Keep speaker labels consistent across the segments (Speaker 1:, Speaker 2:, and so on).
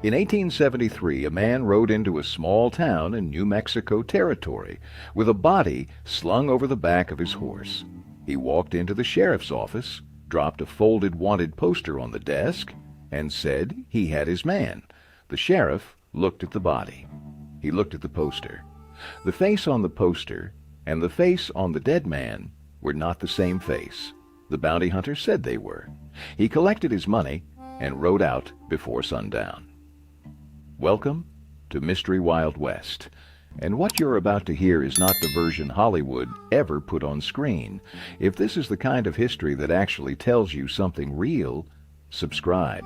Speaker 1: In 1873, a man rode into a small town in New Mexico Territory with a body slung over the back of his horse. He walked into the sheriff's office, dropped a folded wanted poster on the desk, and said he had his man. The sheriff looked at the body. He looked at the poster. The face on the poster and the face on the dead man were not the same face. The bounty hunter said they were. He collected his money and rode out before sundown. Welcome to Mystery Wild West. And what you're about to hear is not the version Hollywood ever put on screen. If this is the kind of history that actually tells you something real, subscribe.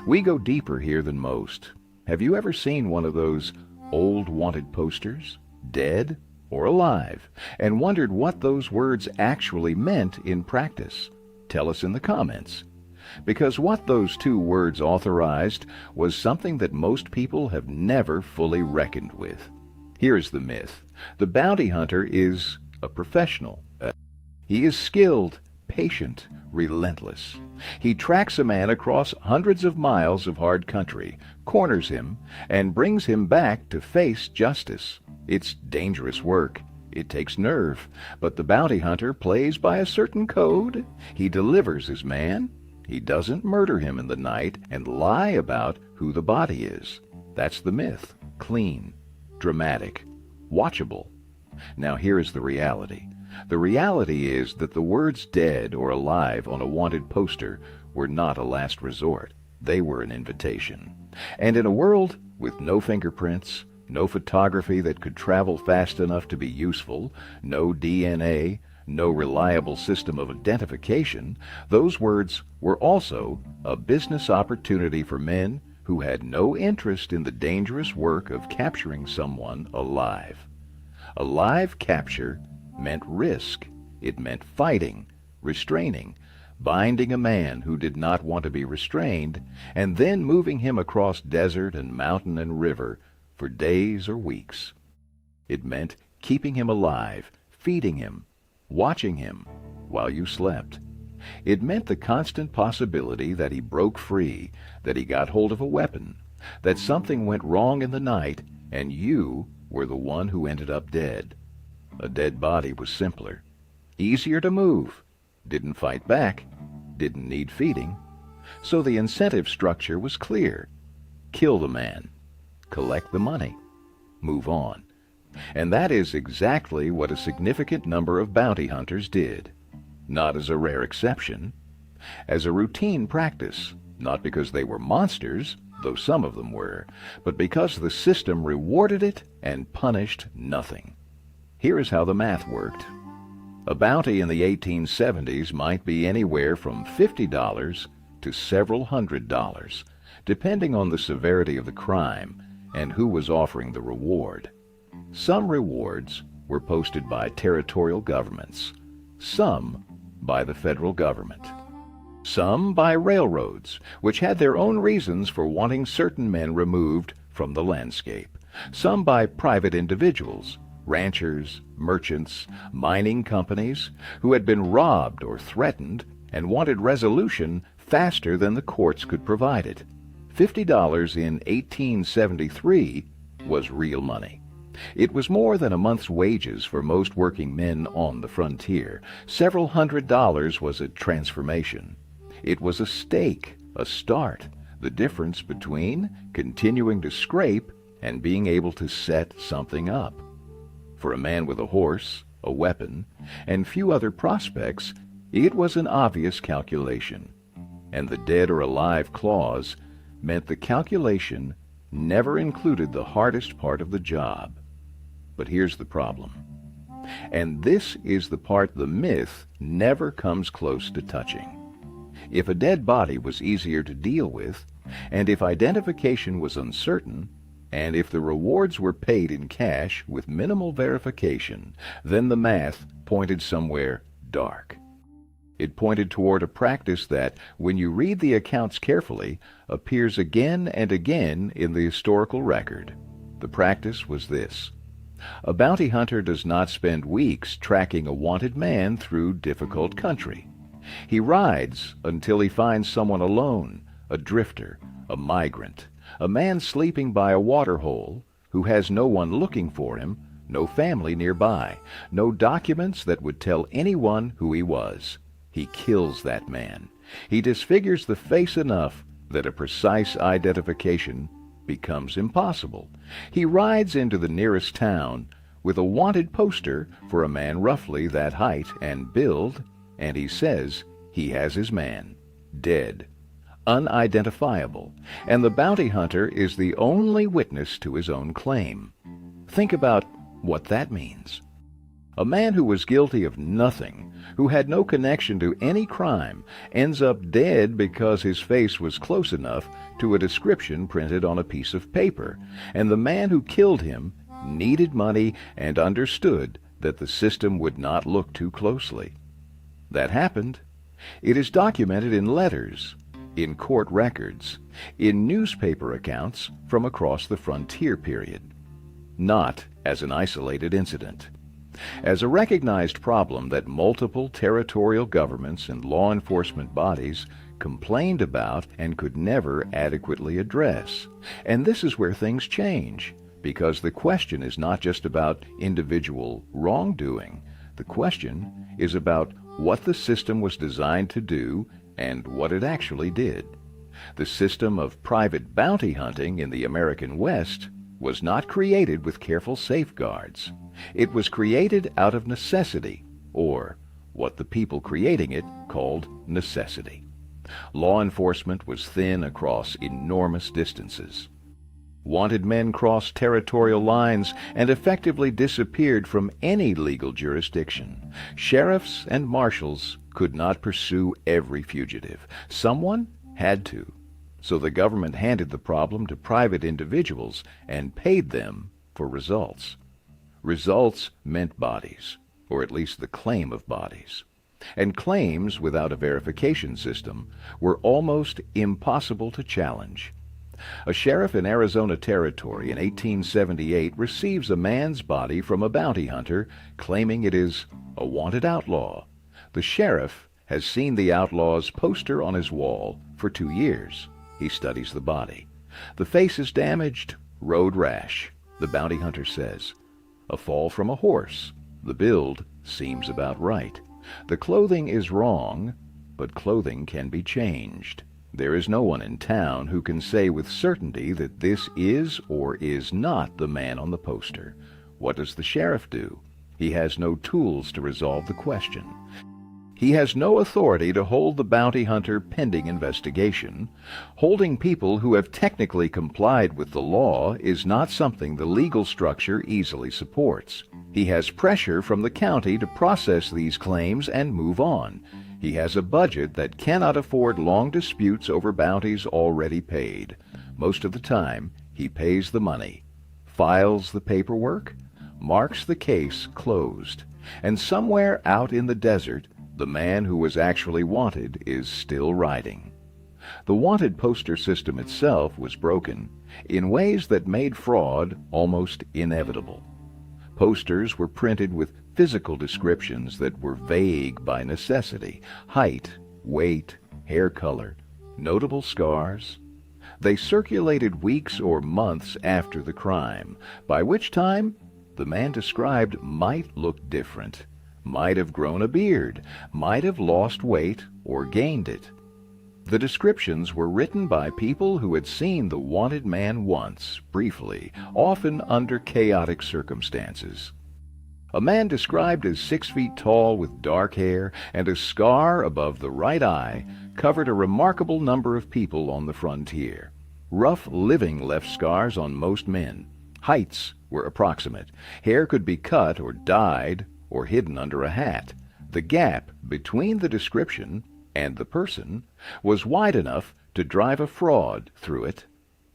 Speaker 1: We go deeper here than most. Have you ever seen one of those old wanted posters, dead or alive, and wondered what those words actually meant in practice? Tell us in the comments. Because what those two words authorized was something that most people have never fully reckoned with. Here's the myth. The bounty hunter is a professional. He is skilled, patient, relentless. He tracks a man across hundreds of miles of hard country, corners him, and brings him back to face justice. It's dangerous work. It takes nerve. But the bounty hunter plays by a certain code. He delivers his man. He doesn't murder him in the night and lie about who the body is. That's the myth. Clean, dramatic, watchable. Now here is the reality. The reality is that the words dead or alive on a wanted poster were not a last resort. They were an invitation. And in a world with no fingerprints, no photography that could travel fast enough to be useful, no DNA, no reliable system of identification, those words were also a business opportunity for men who had no interest in the dangerous work of capturing someone alive. A live capture meant risk. It meant fighting, restraining, binding a man who did not want to be restrained, and then moving him across desert and mountain and river for days or weeks. It meant keeping him alive, feeding him, watching him while you slept. It meant the constant possibility that he broke free, that he got hold of a weapon, that something went wrong in the night, and you were the one who ended up dead. A dead body was simpler, easier to move, didn't fight back, didn't need feeding. So the incentive structure was clear. Kill the man, collect the money, move on. And that is exactly what a significant number of bounty hunters did. Not as a rare exception. As a routine practice, not because they were monsters, though some of them were, but because the system rewarded it and punished nothing. Here is how the math worked. A bounty in the 1870s might be anywhere from $50 to several $100s, depending on the severity of the crime and who was offering the reward. Some rewards were posted by territorial governments, some by the federal government, some by railroads, which had their own reasons for wanting certain men removed from the landscape, some by private individuals, ranchers, merchants, mining companies, who had been robbed or threatened and wanted resolution faster than the courts could provide it. $50 in 1873 was real money. It was more than a month's wages for most working men on the frontier. Several $100s was a transformation. It was a stake, a start, the difference between continuing to scrape and being able to set something up. For a man with a horse, a weapon, and few other prospects, it was an obvious calculation. And the dead or alive clause meant the calculation never included the hardest part of the job. But here's the problem. And this is the part the myth never comes close to touching. If a dead body was easier to deal with, and if identification was uncertain, and if the rewards were paid in cash with minimal verification, then the math pointed somewhere dark. It pointed toward a practice that, when you read the accounts carefully, appears again and again in the historical record. The practice was this. A bounty hunter does not spend weeks tracking a wanted man through difficult country. He rides until he finds someone alone, a drifter, a migrant, A man sleeping by a water hole who has no one looking for him, no family nearby, no documents that would tell anyone who he was. He kills that man. He disfigures the face enough that a precise identification becomes impossible. He rides into the nearest town with a wanted poster for a man roughly that height and build, and he says he has his man, dead, unidentifiable, and the bounty hunter is the only witness to his own claim. Think about what that means. A man who was guilty of nothing, who had no connection to any crime, ends up dead because his face was close enough to a description printed on a piece of paper, and the man who killed him needed money and understood that the system would not look too closely. That happened. It is documented in letters, in court records, in newspaper accounts from across the frontier period. Not as an isolated incident. As a recognized problem that multiple territorial governments and law enforcement bodies complained about and could never adequately address. And this is where things change, because the question is not just about individual wrongdoing. The question is about what the system was designed to do and what it actually did. The system of private bounty hunting in the American West was not created with careful safeguards. It was created out of necessity, or what the people creating it called necessity. Law enforcement was thin across enormous distances. Wanted men crossed territorial lines and effectively disappeared from any legal jurisdiction. Sheriffs and marshals could not pursue every fugitive. Someone had to. So the government handed the problem to private individuals and paid them for results. Results meant bodies, or at least the claim of bodies. And claims without a verification system were almost impossible to challenge. A sheriff in Arizona Territory in 1878 receives a man's body from a bounty hunter claiming it is a wanted outlaw. The sheriff has seen the outlaw's poster on his wall for 2 years. He studies the body. The face is damaged, road rash, the bounty hunter says. A fall from a horse. The build seems about right. The clothing is wrong, but clothing can be changed. There is no one in town who can say with certainty that this is or is not the man on the poster. What does the sheriff do? He has no tools to resolve the question. He has no authority to hold the bounty hunter pending investigation. Holding people who have technically complied with the law is not something the legal structure easily supports. He has pressure from the county to process these claims and move on. He has a budget that cannot afford long disputes over bounties already paid. Most of the time, he pays the money, files the paperwork, marks the case closed, and somewhere out in the desert, the man who was actually wanted is still riding. The wanted poster system itself was broken in ways that made fraud almost inevitable. Posters were printed with physical descriptions that were vague by necessity: height, weight, hair color, notable scars. They circulated weeks or months after the crime, by which time the man described might look different, might have grown a beard, might have lost weight or gained it. The descriptions were written by people who had seen the wanted man once, briefly, often under chaotic circumstances. A man described as 6 feet tall with dark hair and a scar above the right eye covered a remarkable number of people on the frontier. Rough living left scars on most men. Heights were approximate. Hair could be cut or dyed or hidden under a hat. The gap between the description and the person was wide enough to drive a fraud through it,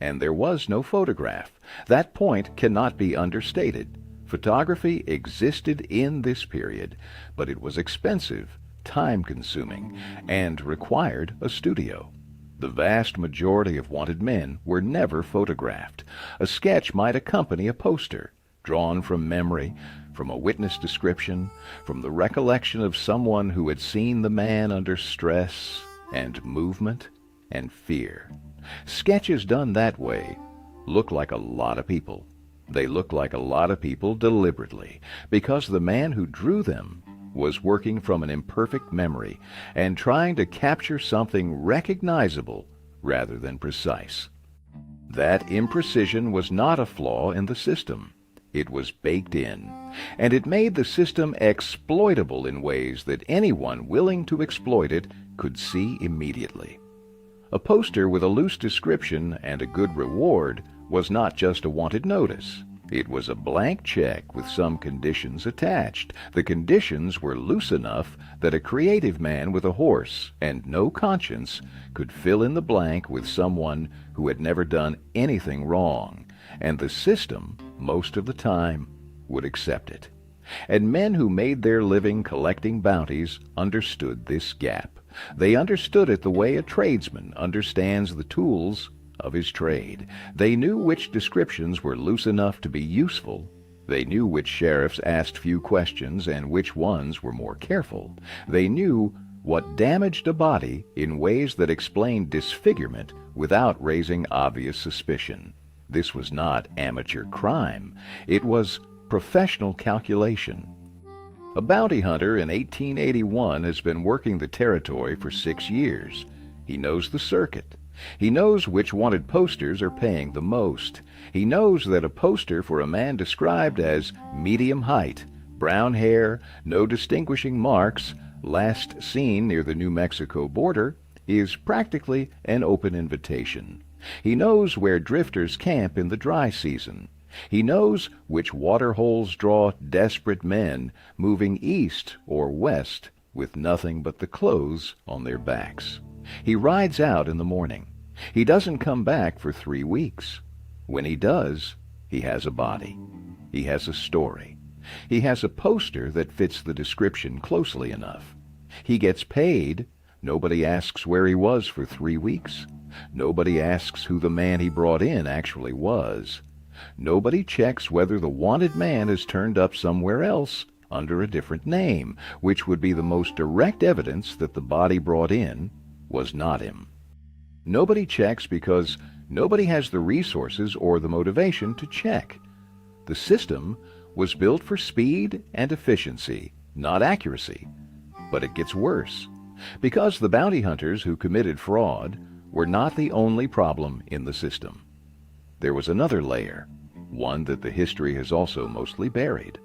Speaker 1: and there was no photograph. That point cannot be understated. Photography existed in this period, but it was expensive, time-consuming, and required a studio. The vast majority of wanted men were never photographed. A sketch might accompany a poster, drawn from memory, from a witness description, from the recollection of someone who had seen the man under stress and movement and fear. Sketches done that way look like a lot of people. They look like a lot of people deliberately, because the man who drew them was working from an imperfect memory and trying to capture something recognizable rather than precise. That imprecision was not a flaw in the system. It was baked in, and it made the system exploitable in ways that anyone willing to exploit it could see immediately. A poster with a loose description and a good reward was not just a wanted notice. It was a blank check with some conditions attached. The conditions were loose enough that a creative man with a horse and no conscience could fill in the blank with someone who had never done anything wrong, and the system, most of the time, would accept it. And men who made their living collecting bounties understood this gap. They understood it the way a tradesman understands the tools of his trade. They knew which descriptions were loose enough to be useful. They knew which sheriffs asked few questions and which ones were more careful. They knew what damaged a body in ways that explained disfigurement without raising obvious suspicion. This was not amateur crime. It was professional calculation. A bounty hunter in 1881 has been working the territory for 6 years. He knows the circuit. He knows which wanted posters are paying the most. He knows that a poster for a man described as medium height, brown hair, no distinguishing marks, last seen near the New Mexico border, is practically an open invitation. He knows where drifters camp in the dry season. He knows which water holes draw desperate men moving east or west with nothing but the clothes on their backs. He rides out in the morning. He doesn't come back for 3 weeks. When he does, he has a body. He has a story. He has a poster that fits the description closely enough. He gets paid. Nobody asks where he was for 3 weeks. Nobody asks who the man he brought in actually was. Nobody checks whether the wanted man has turned up somewhere else under a different name, which would be the most direct evidence that the body brought in was not him. Nobody checks because nobody has the resources or the motivation to check. The system was built for speed and efficiency, not accuracy. But it gets worse, because the bounty hunters who committed fraud were not the only problem in the system. There was another layer, one that the history has also mostly buried.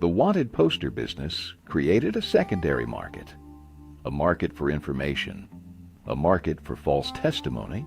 Speaker 1: The wanted poster business created a secondary market, a market for information, a market for false testimony,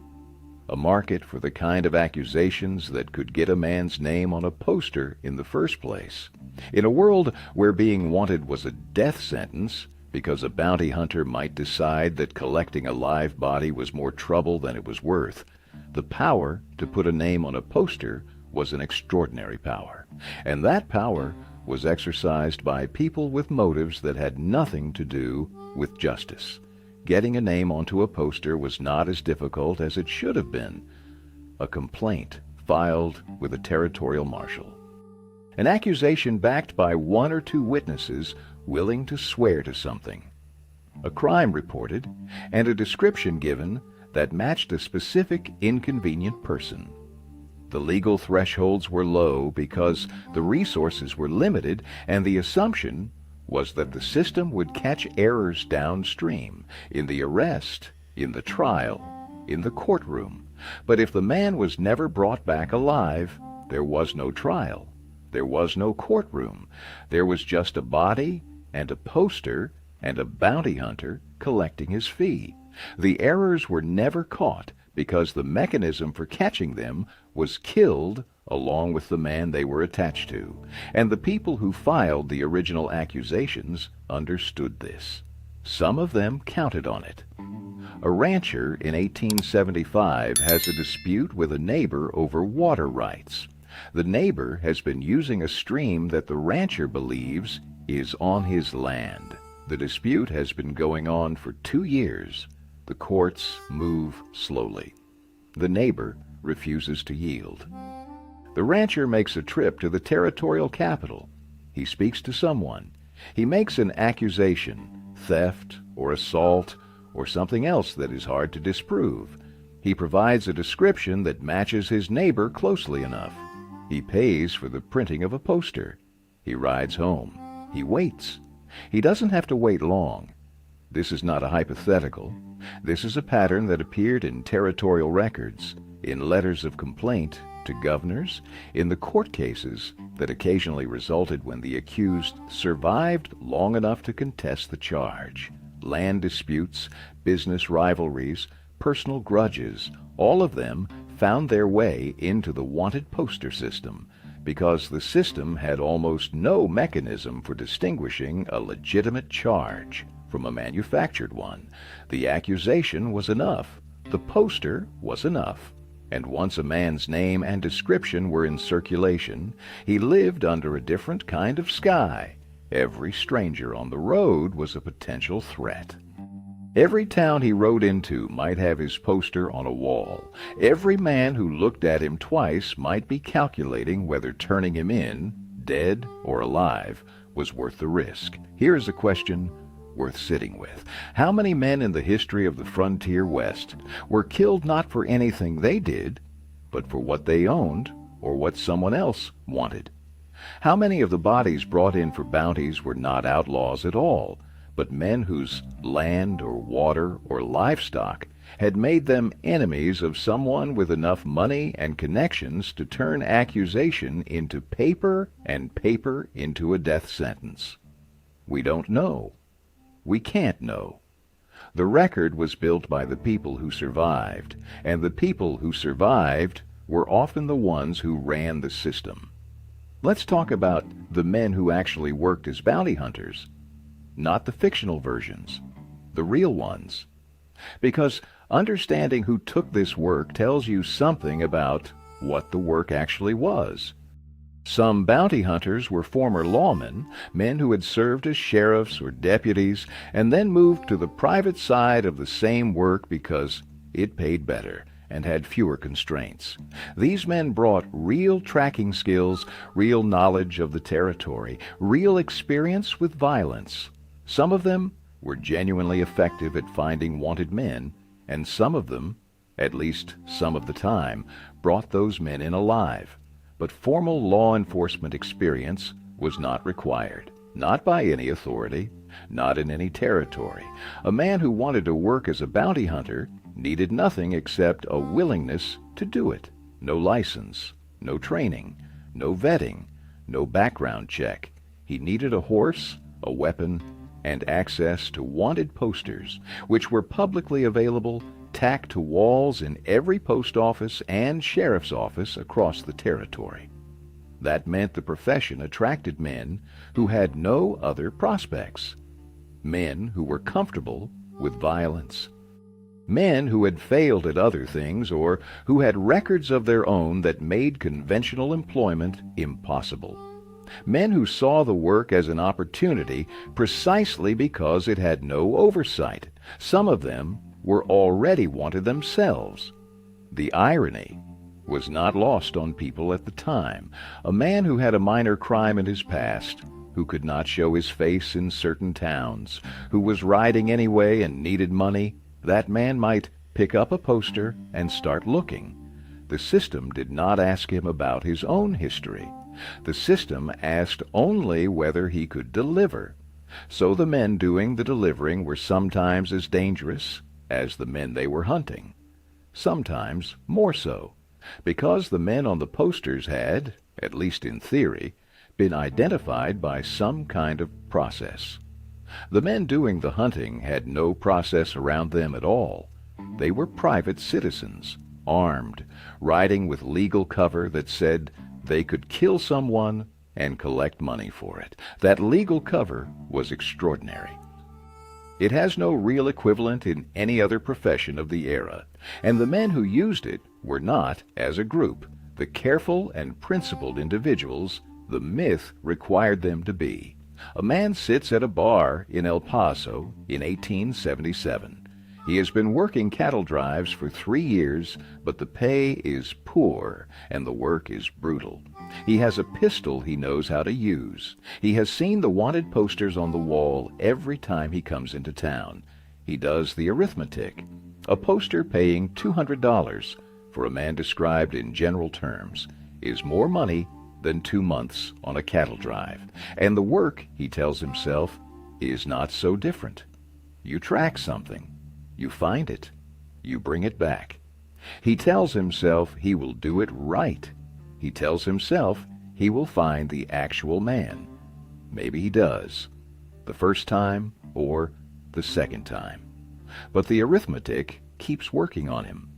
Speaker 1: a market for the kind of accusations that could get a man's name on a poster in the first place. In a world where being wanted was a death sentence, because a bounty hunter might decide that collecting a live body was more trouble than it was worth, the power to put a name on a poster was an extraordinary power, and that power was exercised by people with motives that had nothing to do with justice. Getting a name onto a poster was not as difficult as it should have been. A complaint filed with a territorial marshal. An accusation backed by 1 or 2 witnesses willing to swear to something. A crime reported, and a description given that matched a specific inconvenient person. The legal thresholds were low because the resources were limited, and the assumption was that the system would catch errors downstream, in the arrest, in the trial, in the courtroom. But if the man was never brought back alive, there was no trial. There was no courtroom. There was just a body and a poster and a bounty hunter collecting his fee. The errors were never caught because the mechanism for catching them was killed along with the man they were attached to, and the people who filed the original accusations understood this. Some of them counted on it. A rancher in 1875 has a dispute with a neighbor over water rights. The neighbor has been using a stream that the rancher believes is on his land. The dispute has been going on for 2 years. The courts move slowly. The neighbor refuses to yield. The rancher makes a trip to the territorial capital. He speaks to someone. He makes an accusation, theft or assault or something else that is hard to disprove. He provides a description that matches his neighbor closely enough. He pays for the printing of a poster. He rides home. He waits. He doesn't have to wait long. This is not a hypothetical. This is a pattern that appeared in territorial records, in letters of complaint to governors, in the court cases that occasionally resulted when the accused survived long enough to contest the charge. Land disputes, business rivalries, personal grudges, all of them found their way into the wanted poster system because the system had almost no mechanism for distinguishing a legitimate charge from a manufactured one. The accusation was enough. The poster was enough. And once a man's name and description were in circulation, he lived under a different kind of sky. Every stranger on the road was a potential threat. Every town he rode into might have his poster on a wall. Every man who looked at him twice might be calculating whether turning him in, dead or alive, was worth the risk. Here is a question worth sitting with. How many men in the history of the frontier West were killed not for anything they did, but for what they owned or what someone else wanted? How many of the bodies brought in for bounties were not outlaws at all, but men whose land or water or livestock had made them enemies of someone with enough money and connections to turn accusation into paper and paper into a death sentence? We don't know. We can't know. The record was built by the people who survived, and the people who survived were often the ones who ran the system. Let's talk about the men who actually worked as bounty hunters. Not the fictional versions, the real ones. Because understanding who took this work tells you something about what the work actually was. Some bounty hunters were former lawmen, men who had served as sheriffs or deputies, and then moved to the private side of the same work because it paid better and had fewer constraints. These men brought real tracking skills, real knowledge of the territory, real experience with violence. Some of them were genuinely effective at finding wanted men, and some of them, at least some of the time, brought those men in alive. But formal law enforcement experience was not required, not by any authority, not in any territory. A man who wanted to work as a bounty hunter needed nothing except a willingness to do it. No license, no training, no vetting, no background check. He needed a horse, a weapon, and access to wanted posters, which were publicly available, tacked to walls in every post office and sheriff's office across the territory. That meant the profession attracted men who had no other prospects. Men who were comfortable with violence. Men who had failed at other things or who had records of their own that made conventional employment impossible. Men who saw the work as an opportunity precisely because it had no oversight. Some of them were already wanted themselves. The irony was not lost on people at the time. A man who had a minor crime in his past, who could not show his face in certain towns, who was riding anyway and needed money, that man might pick up a poster and start looking. The system did not ask him about his own history. The system asked only whether he could deliver. So the men doing the delivering were sometimes as dangerous as the men they were hunting. Sometimes more so, because the men on the posters had, at least in theory, been identified by some kind of process. The men doing the hunting had no process around them at all. They were private citizens, armed, riding with legal cover that said they could kill someone and collect money for it. That legal cover was extraordinary. It has no real equivalent in any other profession of the era, and the men who used it were not, as a group, the careful and principled individuals the myth required them to be. A man sits at a bar in El Paso in 1877. He has been working cattle drives for 3 years, but the pay is poor and the work is brutal. He has a pistol he knows how to use. He has seen the wanted posters on the wall every time he comes into town. He does the arithmetic. A poster paying $200 for a man described in general terms is more money than 2 months on a cattle drive. And the work, he tells himself, is not so different. You track something, you find it, you bring it back. He tells himself he will do it right. He tells himself he will find the actual man. Maybe he does, the first time or the second time. But the arithmetic keeps working on him.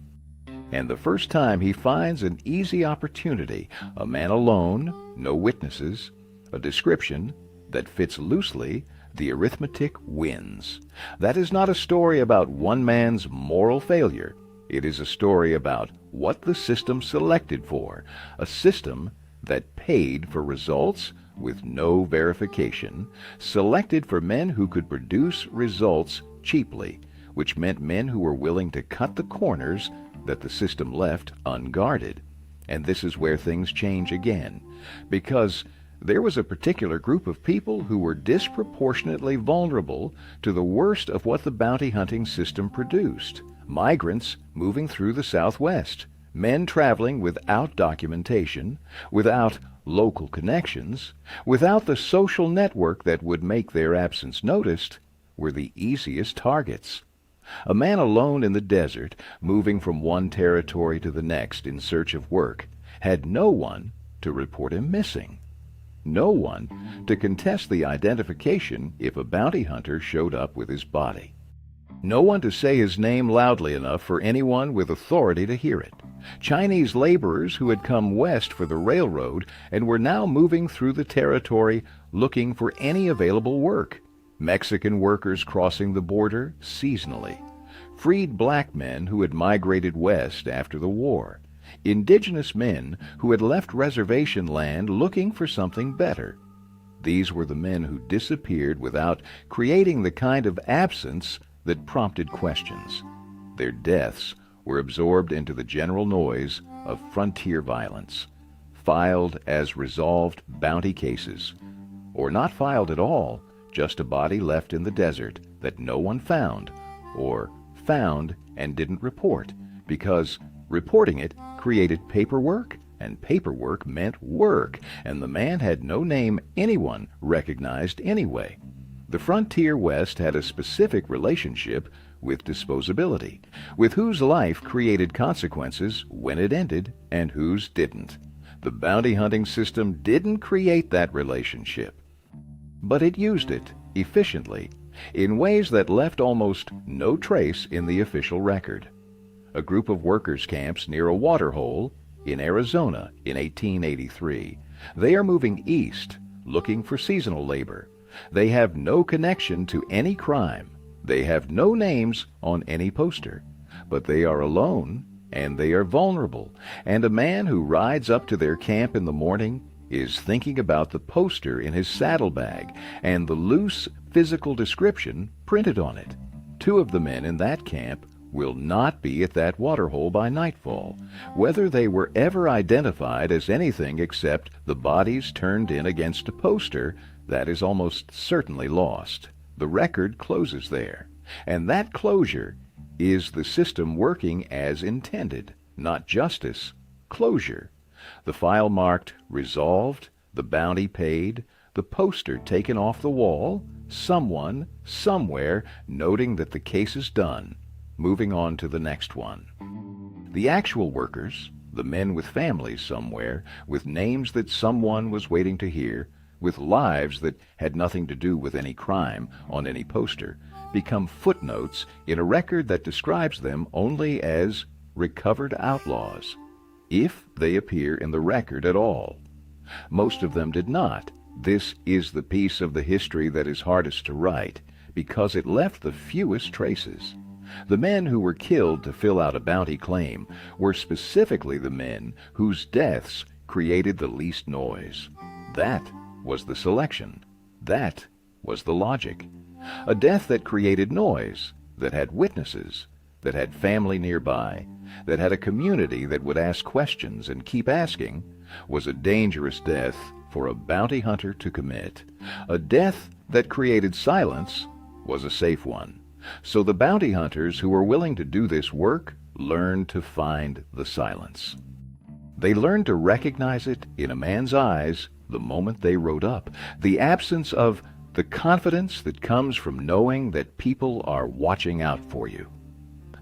Speaker 1: And the first time he finds an easy opportunity, a man alone, no witnesses, a description that fits loosely, the arithmetic wins. That is not a story about one man's moral failure. It is a story about what the system selected for, a system that paid for results with no verification, selected for men who could produce results cheaply, which meant men who were willing to cut the corners that the system left unguarded. And this is where things change again, because there was a particular group of people who were disproportionately vulnerable to the worst of what the bounty hunting system produced. Migrants moving through the Southwest, men traveling without documentation, without local connections, without the social network that would make their absence noticed, were the easiest targets. A man alone in the desert, moving from one territory to the next in search of work, had no one to report him missing. No one to contest the identification if a bounty hunter showed up with his body. No one to say his name loudly enough for anyone with authority to hear it. Chinese laborers who had come west for the railroad and were now moving through the territory looking for any available work. Mexican workers crossing the border seasonally. Freed black men who had migrated west after the war. Indigenous men who had left reservation land looking for something better. These were the men who disappeared without creating the kind of absence that prompted questions. Their deaths were absorbed into the general noise of frontier violence, filed as resolved bounty cases, or not filed at all, just a body left in the desert that no one found, or found and didn't report, because reporting it created paperwork, and paperwork meant work, and the man had no name anyone recognized anyway. The frontier West had a specific relationship with disposability, with whose life created consequences when it ended and whose didn't. The bounty hunting system didn't create that relationship, but it used it efficiently in ways that left almost no trace in the official record. A group of workers camps near a water hole in Arizona in 1883. They are moving east, looking for seasonal labor. They have no connection to any crime. They have no names on any poster. But they are alone, and they are vulnerable. And a man who rides up to their camp in the morning is thinking about the poster in his saddlebag and the loose physical description printed on it. 2 of the men in that camp will not be at that waterhole by nightfall, whether they were ever identified as anything except the bodies turned in against a poster. That is almost certainly lost. The record closes there, and that closure is the system working as intended, not justice, closure. The file marked resolved, the bounty paid, the poster taken off the wall, someone, somewhere, noting that the case is done, moving on to the next one. The actual workers, the men with families somewhere, with names that someone was waiting to hear, with lives that had nothing to do with any crime on any poster, become footnotes in a record that describes them only as recovered outlaws, if they appear in the record at all. Most of them did not. This is the piece of the history that is hardest to write, because it left the fewest traces. The men who were killed to fill out a bounty claim were specifically the men whose deaths created the least noise. That was the selection. That was the logic. A death that created noise, that had witnesses, that had family nearby, that had a community that would ask questions and keep asking, was a dangerous death for a bounty hunter to commit. A death that created silence was a safe one. So the bounty hunters who were willing to do this work learned to find the silence. They learned to recognize it in a man's eyes the moment they rode up, the absence of the confidence that comes from knowing that people are watching out for you,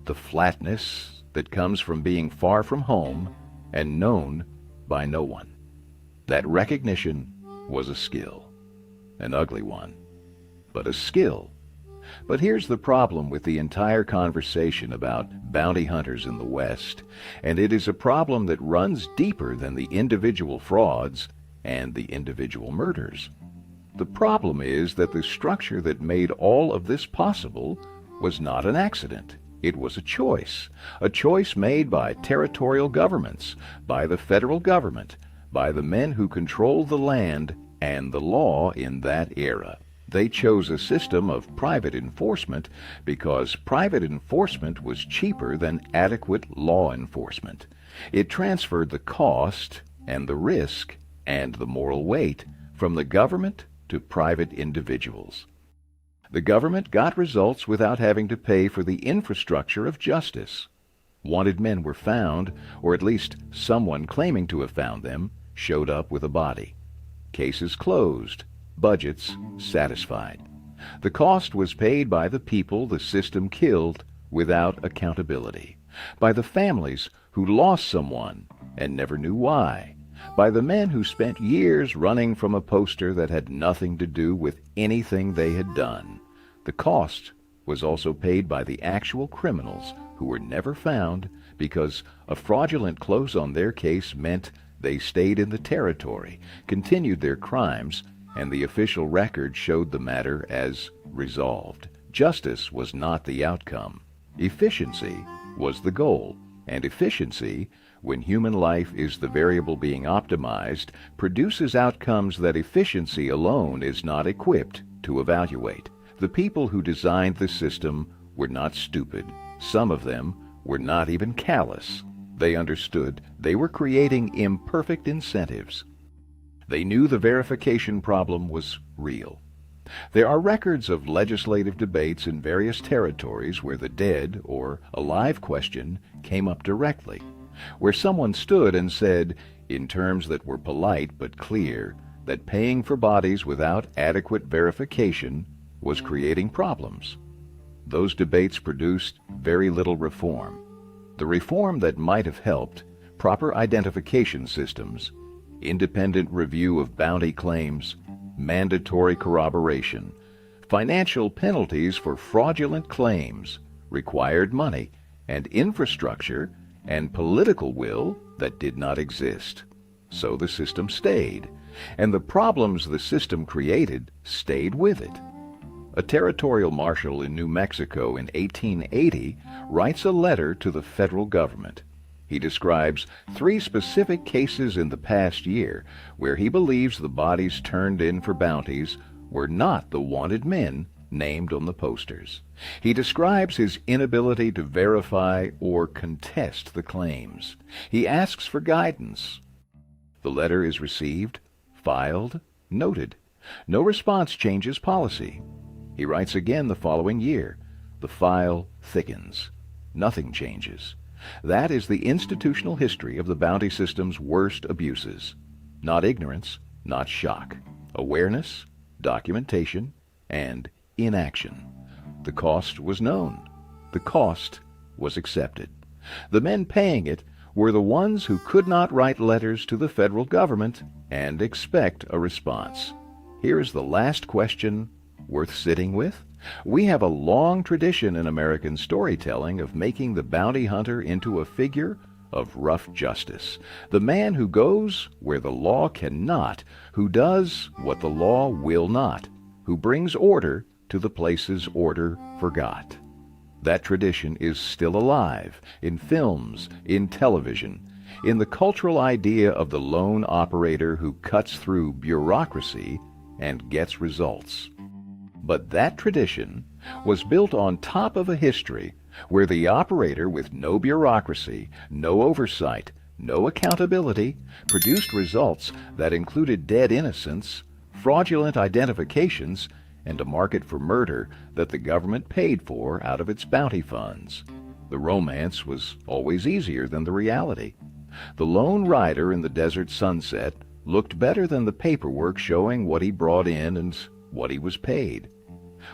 Speaker 1: the flatness that comes from being far from home and known by no one. That recognition was a skill, an ugly one, but a skill. But here's the problem with the entire conversation about bounty hunters in the West, and it is a problem that runs deeper than the individual frauds and the individual murders. The problem is that the structure that made all of this possible was not an accident. It was a choice made by territorial governments, by the federal government, by the men who controlled the land and the law in that era. They chose a system of private enforcement because private enforcement was cheaper than adequate law enforcement. It transferred the cost and the risk and the moral weight from the government to private individuals. The government got results without having to pay for the infrastructure of justice. Wanted men were found, or at least someone claiming to have found them showed up with a body. Cases closed. Budgets satisfied. The cost was paid by the people the system killed without accountability, by the families who lost someone and never knew why, by the men who spent years running from a poster that had nothing to do with anything they had done. The cost was also paid by the actual criminals who were never found because a fraudulent close on their case meant they stayed in the territory, continued their crimes, and the official record showed the matter as resolved. Justice was not the outcome. Efficiency was the goal, and efficiency, when human life is the variable being optimized, produces outcomes that efficiency alone is not equipped to evaluate. The people who designed the system were not stupid. Some of them were not even callous. They understood they were creating imperfect incentives. They knew the verification problem was real. There are records of legislative debates in various territories where the dead or alive question came up directly, where someone stood and said, in terms that were polite but clear, that paying for bodies without adequate verification was creating problems. Those debates produced very little reform. The reform that might have helped, proper identification systems, independent review of bounty claims, mandatory corroboration, financial penalties for fraudulent claims, required money and infrastructure and political will that did not exist. So the system stayed, and the problems the system created stayed with it. A territorial marshal in New Mexico in 1880 writes a letter to the federal government. He describes 3 specific cases in the past year where he believes the bodies turned in for bounties were not the wanted men named on the posters. He describes his inability to verify or contest the claims. He asks for guidance. The letter is received, filed, noted. No response changes policy. He writes again the following year. The file thickens. Nothing changes. That is the institutional history of the bounty system's worst abuses. Not ignorance, not shock. Awareness, documentation, and inaction. The cost was known. The cost was accepted. The men paying it were the ones who could not write letters to the federal government and expect a response. Here is the last question worth sitting with. We have a long tradition in American storytelling of making the bounty hunter into a figure of rough justice, the man who goes where the law cannot, who does what the law will not, who brings order to the places order forgot. That tradition is still alive in films, in television, in the cultural idea of the lone operator who cuts through bureaucracy and gets results. But that tradition was built on top of a history where the operator with no bureaucracy, no oversight, no accountability, produced results that included dead innocents, fraudulent identifications, and a market for murder that the government paid for out of its bounty funds. The romance was always easier than the reality. The lone rider in the desert sunset looked better than the paperwork showing what he brought in and what he was paid.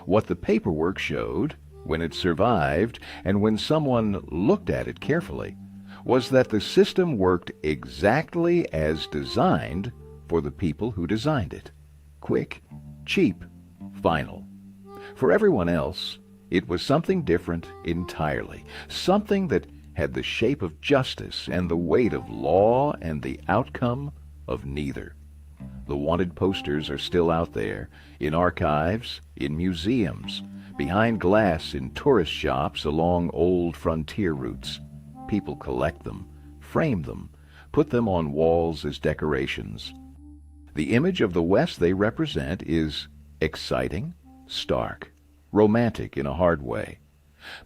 Speaker 1: What the paperwork showed, when it survived and when someone looked at it carefully, was that the system worked exactly as designed for the people who designed it. Quick, cheap, final. For everyone else, it was something different entirely, something that had the shape of justice and the weight of law and the outcome of neither. The wanted posters are still out there, in archives, in museums, behind glass in tourist shops along old frontier routes. People collect them, frame them, put them on walls as decorations. The image of the West they represent is exciting, stark, romantic in a hard way.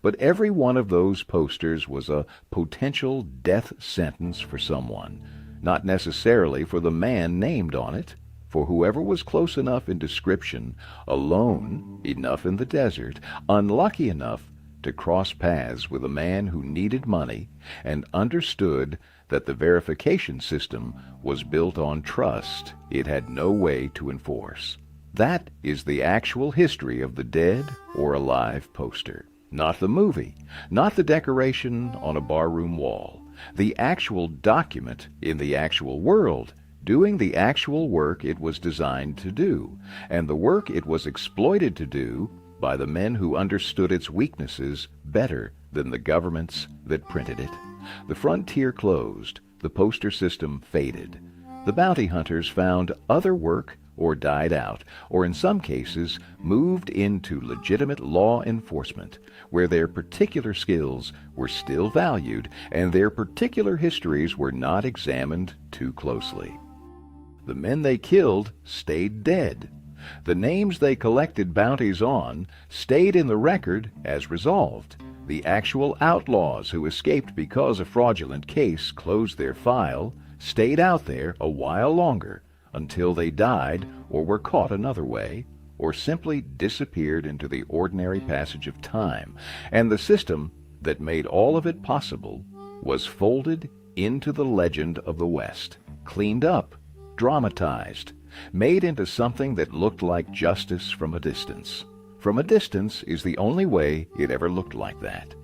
Speaker 1: But every one of those posters was a potential death sentence for someone, not necessarily for the man named on it, for whoever was close enough in description, alone enough in the desert, unlucky enough to cross paths with a man who needed money and understood that the verification system was built on trust it had no way to enforce. That is the actual history of the dead or alive poster. Not the movie, not the decoration on a barroom wall. The actual document in the actual world, doing the actual work it was designed to do, and the work it was exploited to do by the men who understood its weaknesses better than the governments that printed it. The frontier closed, the poster system faded. The bounty hunters found other work or died out, or in some cases moved into legitimate law enforcement, where their particular skills were still valued and their particular histories were not examined too closely. The men they killed stayed dead. The names they collected bounties on stayed in the record as resolved. The actual outlaws who escaped because a fraudulent case closed their file stayed out there a while longer, until they died or were caught another way, or simply disappeared into the ordinary passage of time, and the system that made all of it possible was folded into the legend of the West, cleaned up, dramatized, made into something that looked like justice from a distance. From a distance is the only way it ever looked like that.